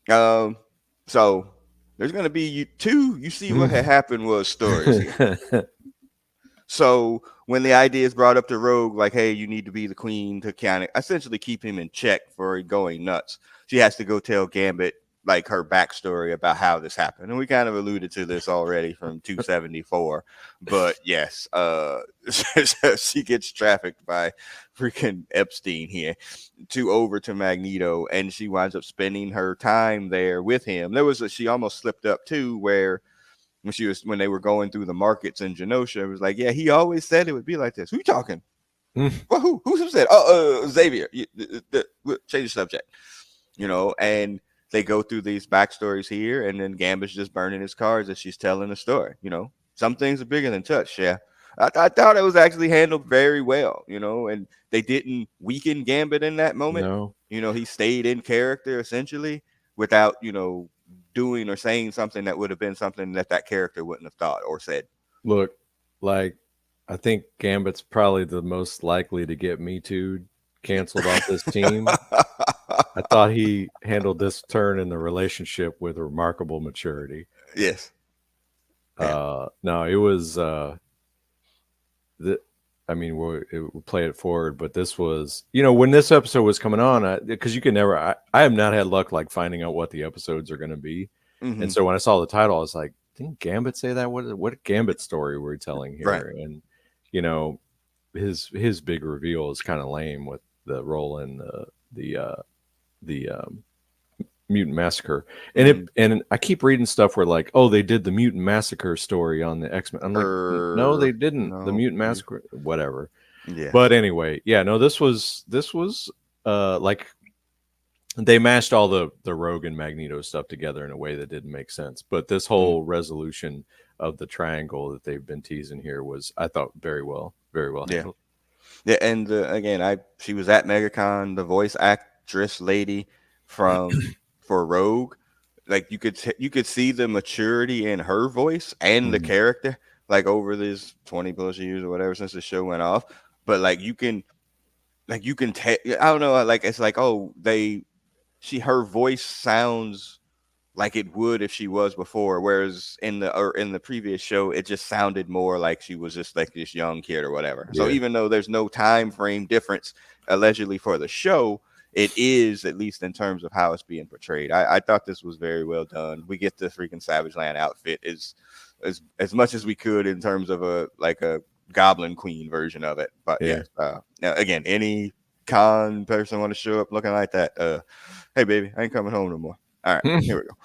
Um, so there's gonna be two. You see what had happened was stories here. So when the idea is brought up to Rogue, like, hey, you need to be the queen to kind of essentially keep him in check for going nuts, she has to go tell Gambit like her backstory about how this happened. And we kind of alluded to this already from 274. But yes, she gets trafficked by freaking Epstein here to over to Magneto, and she winds up spending her time there with him. She almost slipped up too, where when they were going through the markets in Genosha, it was like, yeah, he always said it would be like this. Who you talking? Well, who said? Oh, Xavier. Change the subject. And they go through these backstories here, and then Gambit's just burning his cards as she's telling the story. Some things are bigger than touch. Yeah, I thought it was actually handled very well. And they didn't weaken Gambit in that moment. No, He stayed in character essentially without doing or saying something that would have been something that character wouldn't have thought or said. look, like I think Gambit's probably the most likely to get Me Too canceled off this team. I thought he handled this turn in the relationship with remarkable maturity. Yes. Yeah. No, it was. The, I mean, we'll play it forward, but this was, when this episode was coming on, because you can never. I have not had luck like finding out what the episodes are going to be, and Mm-hmm. so when I saw the title, I was like, didn't Gambit say that? What Gambit story were we telling Right. here? And you know, his big reveal is kind of lame with the role in the Mutant Massacre, and Mm-hmm. I keep reading stuff where like, oh, they did the Mutant Massacre story on the X-Men. I'm like, no, they didn't. The No. Mutant Massacre, whatever. Yeah. But anyway, yeah, no, this was like they mashed all the Rogue and Magneto stuff together in a way that didn't make sense. But this Mm. whole resolution of the triangle that they've been teasing here was, I thought, very well Yeah. handled. Yeah. And again, she was at MegaCon. The voice actress lady from for Rogue, like you could see the maturity in her voice and the Mhm. character, like over these 20 plus years or whatever since the show went off. But you can tell. I don't know. Like it's like, oh, her voice sounds like it would if she was before, whereas in the previous show it just sounded more like she was just like this young kid or whatever. So Yeah, even though there's no time frame difference allegedly for the show, it is, at least in terms of how it's being portrayed. I thought this was very well done. We get the freaking Savage Land outfit as much as we could in terms of a Goblin Queen version of it. But yeah. yes, now again, any con person want to show up looking like that, hey baby, I ain't coming home no more. All right, here we go.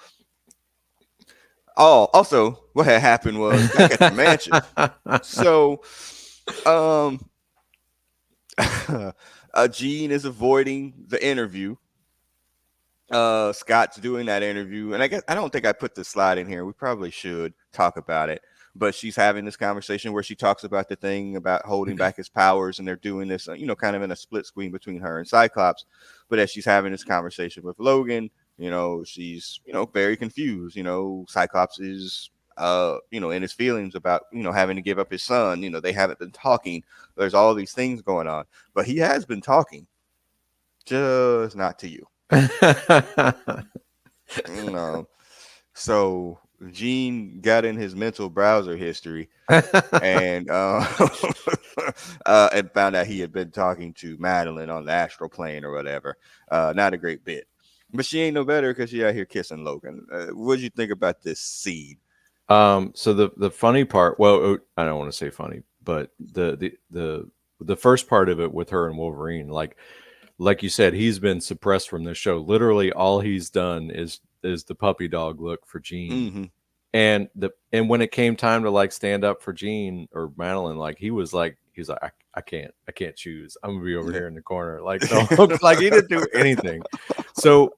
Oh, also, what had happened was back at the mansion. So, um, Gene is avoiding the interview. Scott's doing that interview, and I don't think I put the slide in here. We probably should talk about it. But she's having this conversation where she talks about the thing about holding back his powers, and they're doing this, kind of in a split screen between her and Cyclops. But as she's having this conversation with Logan, she's very confused. Cyclops is in his feelings about having to give up his son. They haven't been talking. There's all these things going on, but he has been talking, just not to you. You know, so Gene got in his mental browser history and and found out he had been talking to Madeline on the astral plane or whatever. Not a great bit, but she ain't no better because she out here kissing Logan. What did you think about this seed? So the funny part, well, I don't want to say funny, but the first part of it with her and Wolverine, like you said, he's been suppressed from this show. Literally, all he's done is the puppy dog look for Jean, Mm-hmm. and when it came time to like stand up for Jean or Madeline, like he's like I can't choose. I'm gonna be over Yeah. here in the corner. Like no, like he didn't do anything. So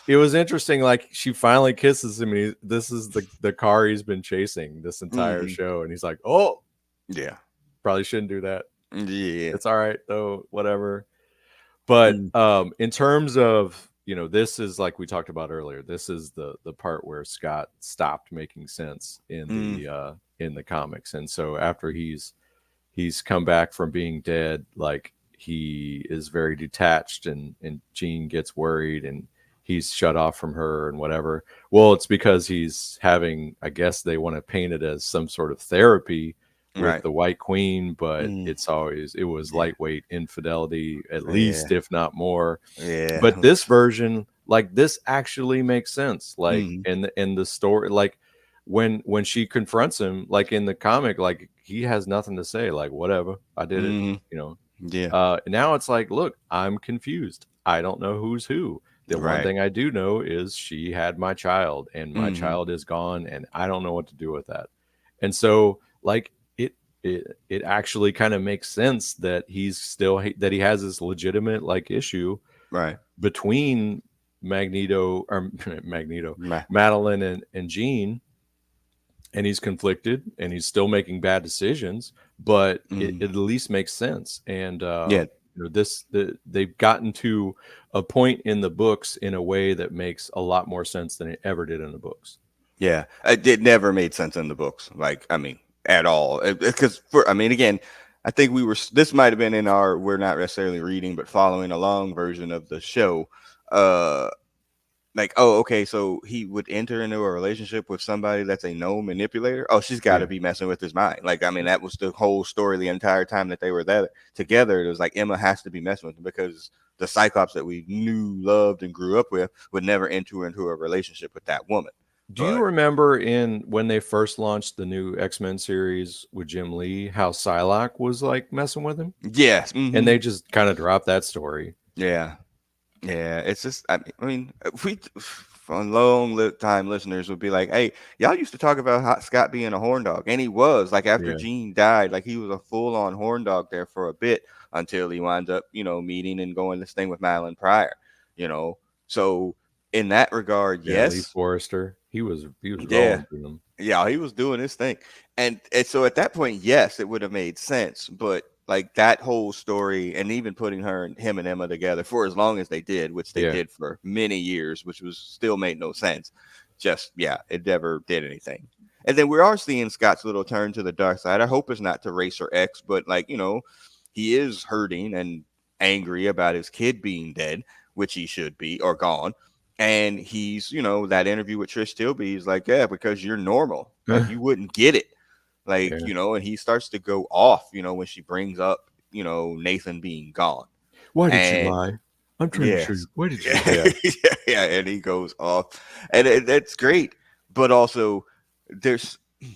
it was interesting. Like she finally kisses him, and this is the car he's been chasing this entire Mm-hmm. show, and he's like, "Oh, Yeah. probably shouldn't do that. Yeah. It's all right though, whatever." But Mm. in terms of this is like we talked about earlier. This is the part where Scott stopped making sense Mm. in the comics, and so after he's come back from being dead, like he is very detached, and Jean gets worried, and he's shut off from her and whatever. Well, it's because he's having, I guess they want to paint it as some sort of therapy with Right. the White Queen, but Mm, it was yeah. lightweight infidelity, at Yeah. least, if not more. Yeah. But this version, like, this actually makes sense. Like, Mm, in the story, like when she confronts him, like in the comic, like he has nothing to say, like, whatever, I did it, mm, you know. yeah. Now it's like, look, I'm confused. I don't know who's who. The one Right. thing I do know is she had my child, and my Hmm. child is gone, and I don't know what to do with that. And so, like, it actually kind of makes sense that that he has this legitimate, like, issue Right. between Magneto, or Magneto, Right. Madeline, and Jean, and he's conflicted, and he's still making bad decisions, but Mm, it at least makes sense. And yeah. they've gotten to a point in the books in a way that makes a lot more sense than it ever did in the books. Yeah. It never made sense in the books. Like, I mean, at all. Because I mean, again, I think this might have been in our, we're not necessarily reading, but following along version of the show. Uh, like, oh, okay, so he would enter into a relationship with somebody that's a known manipulator. Oh, she's got to Yeah, be messing with his mind. Like, I mean, that was the whole story the entire time that they were there together. It was like Emma has to be messing with him because the Cyclops that we knew, loved, and grew up with would never enter into a relationship with that woman. do you But remember in when they first launched the new X-Men series with Jim Lee, how Psylocke was like messing with him, yes, and they just kind of dropped that story? yeah. Yeah, it's just, I mean, we on long time listeners would be like, "Hey, y'all used to talk about Scott being a horn dog," and he was like after Yeah, Gene died, like he was a full on horn dog there for a bit until he winds up, meeting and going this thing with Madeline Pryor, you know. So in that regard, yeah, Lee yes, Forrester, he was yeah, rolling through them. yeah, he was doing his thing. And so at that point, yes, it would have made sense. But like that whole story and even putting him and Emma together for as long as they did, which they Yeah, did for many years, which was still made no sense. Just yeah, it never did anything. And then we are seeing Scott's little turn to the dark side. I hope it's not to Racer X, but like, he is hurting and angry about his kid being dead, which he should be or gone. And he's, that interview with Trish Tilby, he's like, yeah, because you're normal. Like you wouldn't get it. Like, yeah. and he starts to go off, when she brings up, Nathan being gone. Why did you And lie? I'm trying to show yes. you. Why did you? Yeah, Yeah, yeah, yeah. And he goes off. And that's great. But also there's they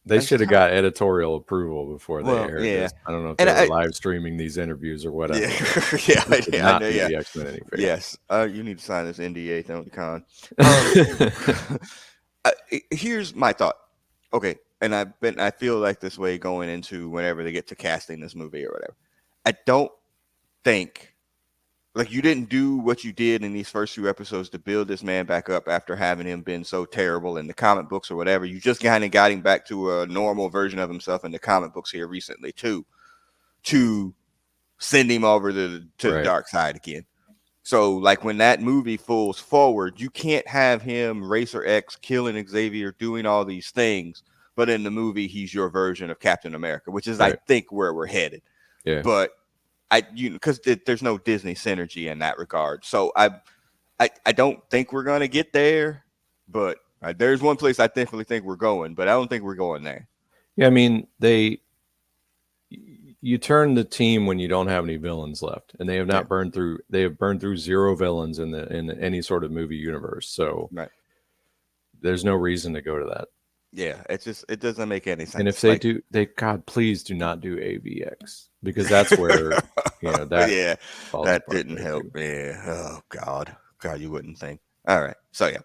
there's should have time. got editorial approval before they Well, aired yeah. this. I don't know if And they were I live streaming these interviews or yeah, whatever, but yeah, this did yeah, I not know, do yeah. the X-Men any Yes. You need to sign this NDA, don't con. favors. Here's my thought. Okay, and I feel like this way going into whenever they get to casting this movie or whatever. I don't think like you didn't do what you did in these first few episodes to build this man back up after having him been so terrible in the comic books or whatever. You just kind of got him back to a normal version of himself in the comic books here recently too, to send him over to the Right. dark side again. So, like when that movie falls forward, you can't have him Racer X killing Xavier, doing all these things, but in the movie he's your version of Captain America, which is I Right. think where we're headed. Yeah. But because there's no Disney synergy in that regard, so I don't think we're gonna get there. But there's one place I definitely think we're going, but I don't think we're going there. Yeah. I mean, you turn the team when you don't have any villains left, and they have Yeah, not burned through. They have burned through zero villains in any sort of movie universe. So right. there's no reason to go to that. Yeah, it doesn't make any And if sense. they Like, do, God, please do not do AVX, because that's where that yeah, falls that apart didn't there help. too. Yeah. Oh God, God, you wouldn't think. All right. So yeah.